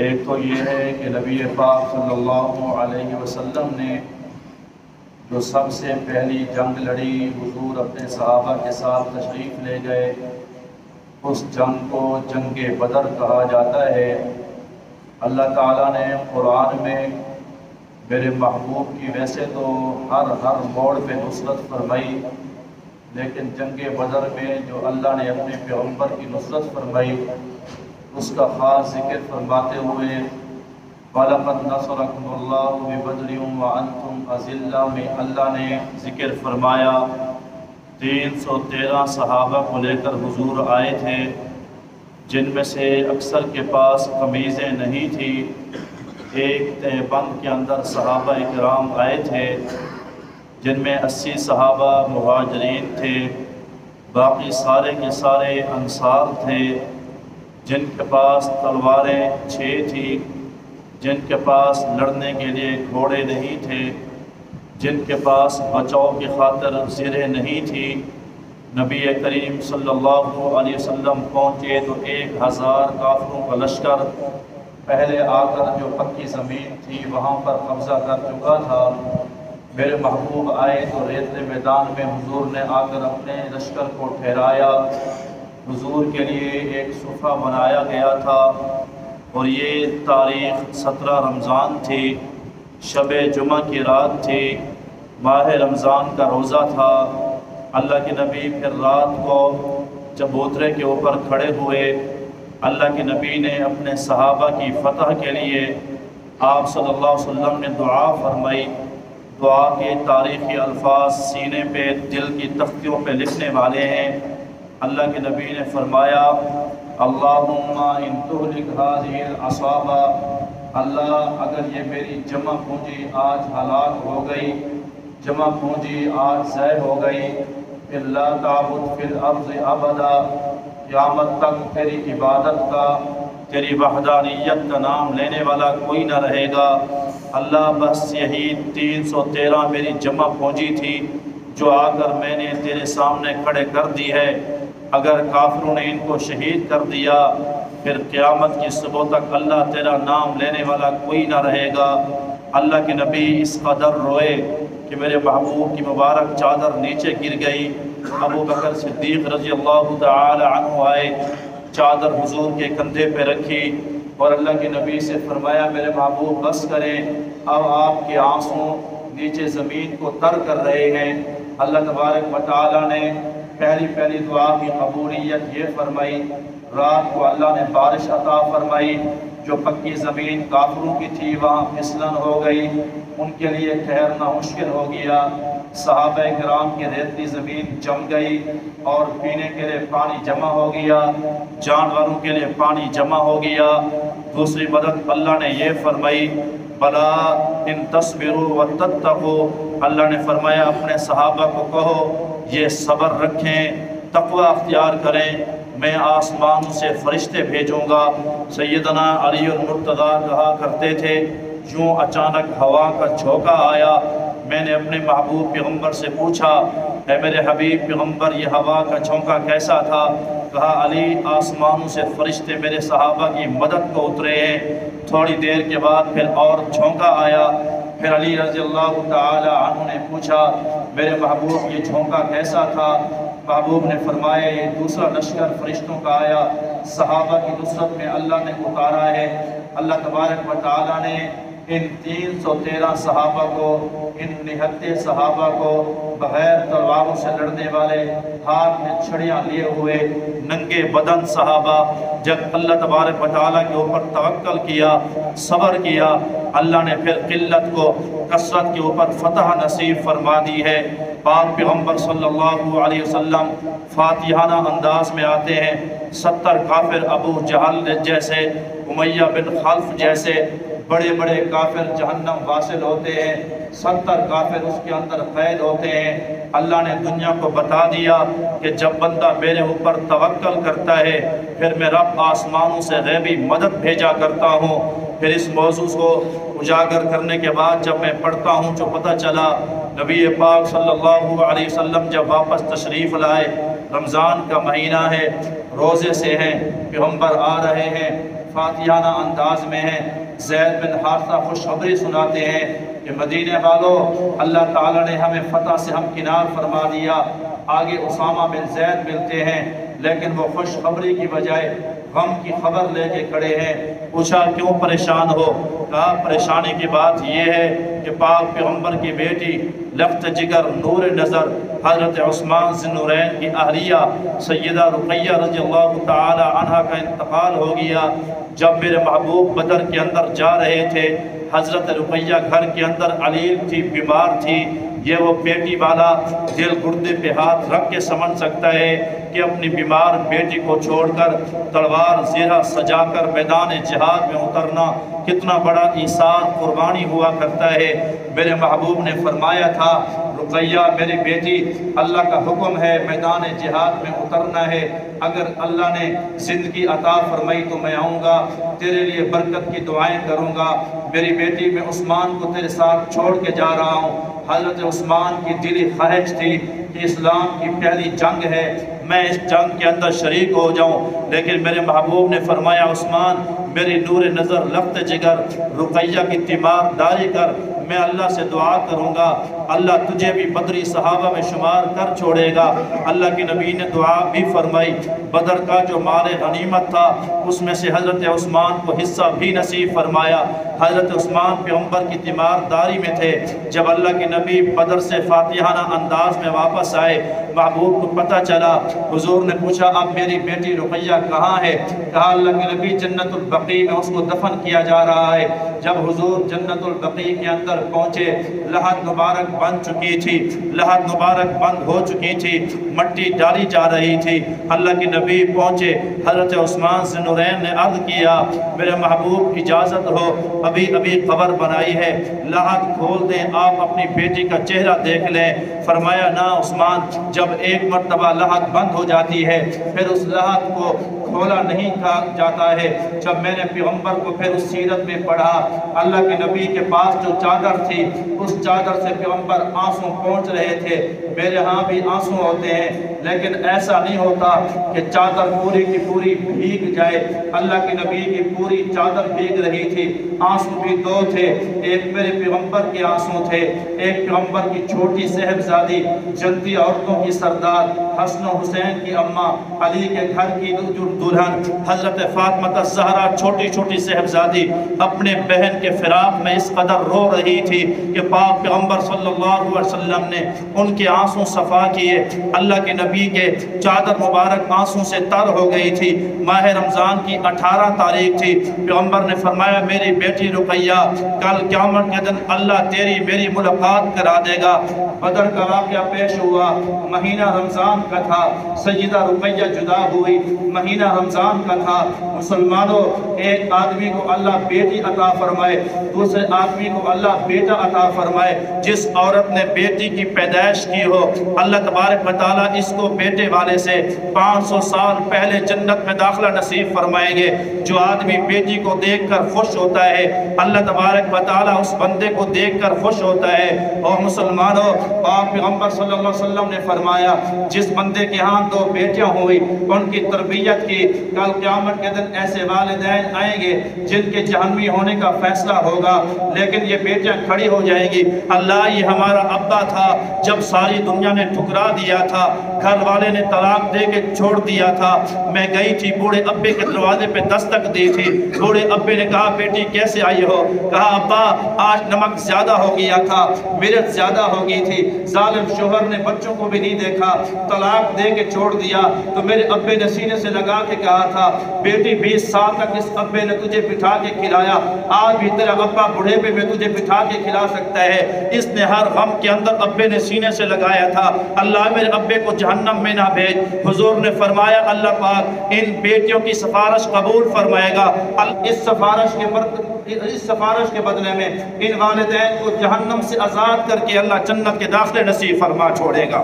ایک تو یہ ہے کہ نبی پاک صلی اللہ علیہ وسلم نے جو سب سے پہلی جنگ لڑی، حضور اپنے صحابہ کے ساتھ تشریف لے گئے، اس جنگ کو جنگ بدر کہا جاتا ہے۔ اللہ تعالیٰ نے قرآن میں میرے محبوب کی ویسے تو ہر موڑ پہ نصرت فرمائی، لیکن جنگ بدر میں جو اللہ نے اپنے پیغمبر کی نصرت فرمائی اس کا خاص ذکر فرماتے ہوئے وَلَقَدْ نَصَرَكُمُ اللَّهُ بِبَدْرٍ وَأَنْتُمْ أَذِلَّةٌ میں اللہ نے ذکر فرمایا 313 صحابہ کو لے کر حضور آئے تھے، جن میں سے اکثر کے پاس قمیضیں نہیں تھی۔ ایک تہ بند کے اندر صحابہ کرام آئے تھے، جن میں 80 صحابہ مہاجرین تھے، باقی سارے کے سارے انصار تھے، جن کے پاس تلواریں 6 تھی، جن کے پاس لڑنے کے لیے گھوڑے نہیں تھے، جن کے پاس بچاؤ کی خاطر زرہیں نہیں تھی۔ نبی کریم صلی اللہ علیہ وسلم پہنچے تو 1000 کافروں کا لشکر پہلے آ کر جو پکی زمین تھی وہاں پر قبضہ کر چکا تھا۔ میرے محبوب آئے تو ریتلے میدان میں حضور نے آ کر اپنے لشکر کو ٹھہرایا۔ حضور کے لیے ایک صفحہ بنایا گیا تھا اور یہ تاریخ 17 رمضان تھی، شب جمعہ کی رات تھی، ماہ رمضان کا روزہ تھا۔ اللہ کے نبی پھر رات کو چبوترے کے اوپر کھڑے ہوئے، اللہ کے نبی نے اپنے صحابہ کی فتح کے لیے آپ صلی اللہ علیہ وسلم نے دعا فرمائی۔ دعا کے تاریخی الفاظ سینے پہ دل کی تختیوں پہ لکھنے والے ہیں۔ اللہ کے نبی نے فرمایا اللہم ان تہلک ہذہ العصابہ، اللہ اگر یہ میری جمع پونجی آج ہلاک ہو گئی، جمع پونجی آج ضائع ہو گئی، پھر لا تعبد فی الارض ابدا، قیامت تک تیری عبادت کا، تیری وحدانیت کا نام لینے والا کوئی نہ رہے گا۔ اللہ بس یہی 313 میری جمع پونجی تھی جو آ کر میں نے تیرے سامنے کھڑے کر دی ہے، اگر کافروں نے ان کو شہید کر دیا پھر قیامت کی صبح تک اللہ تیرا نام لینے والا کوئی نہ رہے گا۔ اللہ کے نبی اس قدر روئے کہ میرے محبوب کی مبارک چادر نیچے گر گئی۔ ابو بکر صدیق رضی اللہ تعالی عنہ آئے، چادر حضور کے کندھے پہ رکھی اور اللہ کے نبی سے فرمایا میرے محبوب بس کریں، اب آپ کے آنسوں نیچے زمین کو تر کر رہے ہیں۔ اللہ تبارک و تعالی نے پہلی دعا کی قبولیت یہ فرمائی، رات کو اللہ نے بارش عطا فرمائی، جو پکی زمین کافروں کی تھی وہاں پھسلن ہو گئی، ان کے لیے ٹھہرنا مشکل ہو گیا، صحابہ کرام کی ریتلی زمین جم گئی اور پینے کے لیے پانی جمع ہو گیا، جانوروں کے لیے پانی جمع ہو گیا۔ دوسری مدد اللہ نے یہ فرمائی بلا ان تصبروا وتتقوا، اللہ نے فرمایا اپنے صحابہ کو کہو یہ صبر رکھیں، تقوی اختیار کریں، میں آسمانوں سے فرشتے بھیجوں گا۔ سیدنا علی المرتضیٰ کہا کرتے تھے یوں اچانک ہوا کا جھونکا آیا، میں نے اپنے محبوب پیغمبر سے پوچھا اے میرے حبیب پیغمبر یہ ہوا کا جھونکا کیسا تھا؟ کہا علی آسمانوں سے فرشتے میرے صحابہ کی مدد کو اترے ہیں۔ تھوڑی دیر کے بعد پھر اور جھونکا آیا، پھر علی رضی اللہ تعالی عنہ نے پوچھا میرے محبوب یہ جھونکا کیسا تھا؟ محبوب نے فرمایا یہ دوسرا لشکر فرشتوں کا آیا، صحابہ کی نصرت میں اللہ نے اتارا ہے۔ اللہ تبارک و تعالی نے ان 313 صحابہ کو، ان 79 صحابہ کو بغیر تلواروں سے لڑنے والے، ہاتھ میں چھڑیاں لیے ہوئے ننگے بدن صحابہ، جب اللہ تبارک و تعالیٰ کے اوپر توکل کیا، صبر کیا، اللہ نے پھر قلت کو کثرت کے اوپر فتح نصیب فرما دی ہے۔ پاک پیغمبر صلی اللہ علیہ وسلم فاتحانہ انداز میں آتے ہیں، 70 کافر ابو جہل جیسے، امیہ بن خلف جیسے بڑے بڑے کافر جہنم واصل ہوتے ہیں، 70 کافر اس کے اندر قید ہوتے ہیں۔ اللہ نے دنیا کو بتا دیا کہ جب بندہ میرے اوپر توکل کرتا ہے پھر میں رب آسمانوں سے غیبی مدد بھیجا کرتا ہوں۔ پھر اس موضوع کو اجاگر کرنے کے بعد جب میں پڑھتا ہوں جو پتہ چلا نبی پاک صلی اللہ علیہ وسلم جب واپس تشریف لائے، رمضان کا مہینہ ہے، روزے سے ہیں، پیغمبر آ رہے ہیں، فاتحانہ انداز میں ہیں۔ زید بن حارثہ خوشخبری سناتے ہیں کہ مدینے والوں، اللہ تعالیٰ نے ہمیں فتح سے ہمکنار فرما دیا۔ آگے اسامہ بن زید ملتے ہیں، لیکن وہ خوشخبری کی بجائے غم کی خبر لے کے کھڑے ہیں۔ پوچھا کیوں پریشان ہو؟ کہا پریشانی کی بات یہ ہے کہ پاک پیغمبر کی بیٹی لفت جگر نور نظر حضرت عثمان ذی النورین کی اہلیہ سیدہ رقیہ رضی اللہ تعالی عنہ کا انتقال ہو گیا۔ جب میرے محبوب بدر کے اندر جا رہے تھے، حضرت رقیہ گھر کے اندر علیل تھی، بیمار تھی۔ یہ وہ بیٹی والا دل گردے پہ ہاتھ رکھ کے سمجھ سکتا ہے کہ اپنی بیمار بیٹی کو چھوڑ کر تلوار زیرہ سجا کر میدان جہاد میں اترنا کتنا بڑا ایثار قربانی ہوا کرتا ہے۔ میرے محبوب نے فرمایا تھا، رقیہ میری بیٹی، اللہ کا حکم ہے میدان جہاد میں اترنا ہے، اگر اللہ نے زندگی عطا فرمائی تو میں آؤں گا، تیرے لیے برکت کی دعائیں کروں گا۔ میری بیٹی، میں عثمان کو تیرے ساتھ چھوڑ کے جا رہا ہوں۔ حضرت عثمان کی دلی خواہش تھی کہ اسلام کی پہلی جنگ ہے، میں اس جنگ کے اندر شریک ہو جاؤں، لیکن میرے محبوب نے فرمایا عثمان میری نور نظر لفت جگر رقیہ کی تیمار داری کر، میں اللہ سے دعا کروں گا، اللہ تجھے بھی بدری صحابہ میں شمار کر چھوڑے گا۔ اللہ کے نبی نے دعا بھی فرمائی۔ بدر کا جو مال غنیمت تھا اس میں سے حضرت عثمان کو حصہ بھی نصیب فرمایا۔ حضرت عثمان پیغمبر کی تیمار داری میں تھے۔ جب اللہ کے نبی بدر سے فاتحانہ انداز میں واپس آئے، محبوب کو پتہ چلا، حضور نے پوچھا اب میری بیٹی رقیہ کہاں ہے؟ کہا اللہ کے نبی جنت البقیع میں اس کو دفن کیا جا رہا ہے۔ جب حضور جنت البقیع کے اندر پہنچے، لحد مبارک بن چکی تھی، لحد مبارک بند ہو چکی تھی، مٹی ڈالی جا رہی تھی۔ اللہ کے نبی پہنچے، حضرت عثمان ذی النورین نے عرض کیا میرے محبوب اجازت ہو، ابھی قبر بنائی ہے، لحد کھول دیں، آپ اپنی بیٹی کا چہرہ دیکھ لیں۔ فرمایا نہ عثمان، جب ایک مرتبہ لحد بند ہو جاتی ہے پھر اس لحد کو کھولا نہیں جاتا ہے۔ جب میں نے پیغمبر کو پھر اس سیرت میں پڑھا، اللہ کے نبی کے پاس جو چادر تھی اس چادر سے پیغمبر آنسو پہنچ رہے تھے۔ میرے ہاں بھی آنسو ہوتے ہیں، لیکن ایسا نہیں ہوتا کہ چادر پوری کی پوری بھیگ جائے۔ اللہ کے نبی کی پوری چادر بھیگ رہی تھی۔ آنسو بھی دو تھے، ایک میرے پیغمبر کے آنسو تھے، ایک پیغمبر کی چھوٹی صاحبزادی جنتی عورتوں کی سردار حسن و حسین کی اماں، علی کے گھر کی دلہن حضرت فاطمہ الزہرا چھوٹی چھوٹی صاحبزادی اپنے بہن کے فراق میں اس قدر رو رہی تھی کہ پاک پیغمبر صلی اللہ علیہ وسلم نے ان کے آنسوں صفا کیے۔ اللہ کے نبی کے چادر مبارک آنسوں سے تر ہو گئی تھی۔ ماہ رمضان کی 18 تاریخ تھی۔ پیغمبر نے فرمایا میری بیٹی رقیہ، کل قیامت کے دن اللہ تیری میری ملاقات کرا دے گا۔ بدر کا واقعہ پیش ہوا، مہینہ رمضان کا تھا، سیدہ رقیہ جدا ہوئی، مہینہ رمضان کا تھا۔ مسلمانوں، ایک آدمی کو اللہ بیٹی عطا فرمائے، دوسرے آدمی کو اللہ بیٹا عطا فرمائے۔ جس عورت نے بیٹی کی پیدائش کی ہو، اللہ تبارک و تعالیٰ اس کو بیٹے والے سے 500 سال پہلے جنت میں داخلہ نصیب فرمائیں گے۔ جو آدمی بیٹی کو دیکھ کر خوش ہوتا ہے، اللہ تبارک و تعالیٰ اس بندے کو دیکھ کر خوش ہوتا ہے۔ اور مسلمانوں، پاک پیغمبر صلی اللہ علیہ وسلم نے فرمایا جس بندے کے ہاں 2 بیٹیاں ہوئی، ان کی تربیت کی، کل قیامت کے دن ایسے والدین آئیں گے جن کے جہنمی ہونے کا فیصلہ ہوگا، لیکن یہ بیٹیاں کھڑی ہو جائیں گی، اللہ یہ ہمارا ابا تھا، جب ساری دنیا نے ٹھکرا دیا تھا، گھر والے نے طلاق دے کے چھوڑ دیا تھا، میں گئی تھی بوڑھے ابے کے دروازے پہ دستک دی تھی، بوڑھے ابے نے کہا بیٹی کیسے آئی ہو؟ کہا ابا آج نمک زیادہ ہو گیا تھا، مرچ زیادہ ہو گئی تھی، ظالم شوہر نے بچوں کو بھی نہیں دیکھا، طلاق دے کے چھوڑ دیا، تو میرے ابے نے سینے سے لگا کے کہا تھا بیٹی 20 سال تک اس ابے نے تجھے بٹھا کے کھلایا، آج بھی تیرا ابا بڑھے پہ میں تجھے بٹھا کے کھلا سکتا ہے۔ اس نے ہر غم کے اندر ابے نے سینے سے لگایا تھا، اللہ میرے ابے کو جہنم میں نہ بھیج۔ حضور نے فرمایا اللہ پاک ان بیٹیوں کی سفارش قبول فرمائے گا، اس سفارش کے بدلے میں ان والدین کو جہنم سے آزاد کر کے اللہ جنت کے داخلے نصیب فرما چھوڑے گا۔